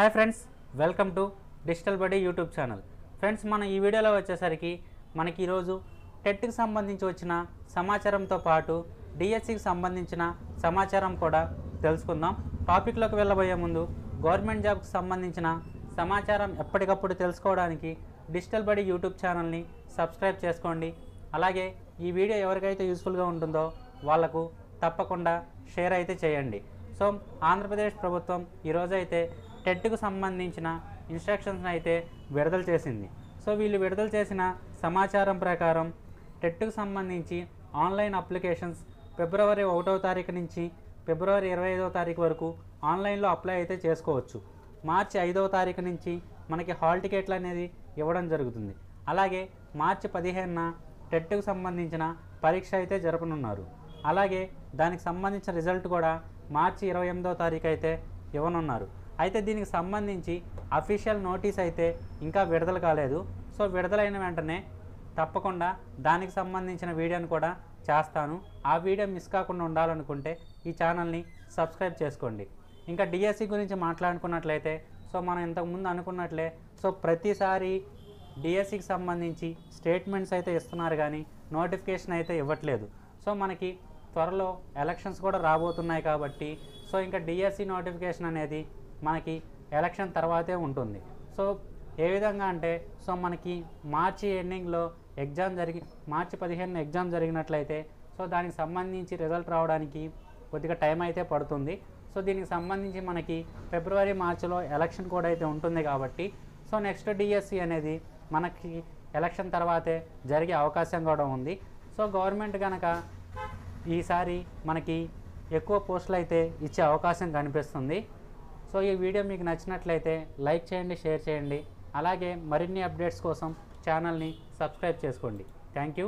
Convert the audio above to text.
Hi friends, welcome to digital buddy YouTube channel. Friends, మన ఈ వీడియోలో వచ్చేసరికి మనకి ఈరోజు టెట్కి సంబంధించి వచ్చిన సమాచారంతో పాటు డిఎస్సికి సంబంధించిన సమాచారం కూడా తెలుసుకుందాం. టాపిక్లోకి వెళ్ళబోయే ముందు గవర్నమెంట్ జాబ్కి సంబంధించిన సమాచారం ఎప్పటికప్పుడు తెలుసుకోవడానికి డిజిటల్ బడీ యూట్యూబ్ ఛానల్ని సబ్స్క్రైబ్ చేసుకోండి. అలాగే ఈ వీడియో ఎవరికైతే యూస్ఫుల్గా ఉంటుందో వాళ్లకు తప్పకుండా షేర్ అయితే చేయండి. సో ఆంధ్రప్రదేశ్ ప్రభుత్వం ఈరోజైతే టెట్కు సంబంధించిన ఇన్స్ట్రక్షన్స్ అయితే విడుదల చేసింది. సో వీళ్ళు విడుదల చేసిన సమాచారం ప్రకారం టెట్కు సంబంధించి ఆన్లైన్ అప్లికేషన్స్ ఫిబ్రవరి 1వ తారీఖు నుంచి ఫిబ్రవరి 25వ తారీఖు వరకు ఆన్లైన్లో అప్లై అయితే చేసుకోవచ్చు. మార్చి 5వ తారీఖు నుంచి మనకి హాల్ టికెట్లు అనేది ఇవ్వడం జరుగుతుంది. అలాగే మార్చి 15న టెట్కు సంబంధించిన పరీక్ష అయితే జరపనున్నారు. అలాగే దానికి సంబంధించిన రిజల్ట్ కూడా మార్చి 28వ తారీఖు అయితే ఇవ్వనున్నారు. అయితే దీనికి సంబంధించి అఫీషియల్ నోటీస్ అయితే ఇంకా విడుదల కాలేదు. సో విడుదలైన వెంటనే తప్పకుండా దానికి సంబంధించిన వీడియోని కూడా చేస్తాను. ఆ వీడియో మిస్ కాకుండా ఉండాలనుకుంటే ఈ ఛానల్ని సబ్స్క్రైబ్ చేసుకోండి. ఇంకా డిఎస్సి గురించి మాట్లాడుకున్నట్లయితే సో మనం ఇంతకుముందు అనుకున్నట్లే సో ప్రతిసారి డిఎస్సికి సంబంధించి స్టేట్మెంట్స్ అయితే ఇస్తున్నారు, కానీ నోటిఫికేషన్ అయితే ఇవ్వట్లేదు. సో మనకి త్వరలో ఎలక్షన్స్ కూడా రాబోతున్నాయి కాబట్టి సో ఇంకా డిఎస్సి నోటిఫికేషన్ అనేది మనకి ఎలక్షన్ తర్వాతే ఉంటుంది. సో ఏ విధంగా అంటే సో మనకి మార్చి ఎండింగ్లో మార్చి 15న ఎగ్జామ్ జరిగినట్లయితే సో దానికి సంబంధించి రిజల్ట్ రావడానికి కొద్దిగా టైం అయితే పడుతుంది. సో దీనికి సంబంధించి మనకి ఫిబ్రవరి మార్చిలో ఎలక్షన్ కూడా అయితే ఉంటుంది కాబట్టి సో నెక్స్ట్ డిఎస్సి అనేది మనకి ఎలక్షన్ తర్వాతే జరిగే అవకాశం కూడా ఉంది. సో గవర్నమెంట్ కనుక ఈసారి మనకి ఎక్కువ పోస్టులు అయితే ఇచ్చే అవకాశం కనిపిస్తుంది. సో ఈ వీడియో మీకు నచ్చినట్లయితే లైక్ చేయండి, షేర్ చేయండి. అలాగే మరిన్ని అప్డేట్స్ కోసం ఛానల్ని సబ్స్క్రైబ్ చేసుకోండి. Thank you.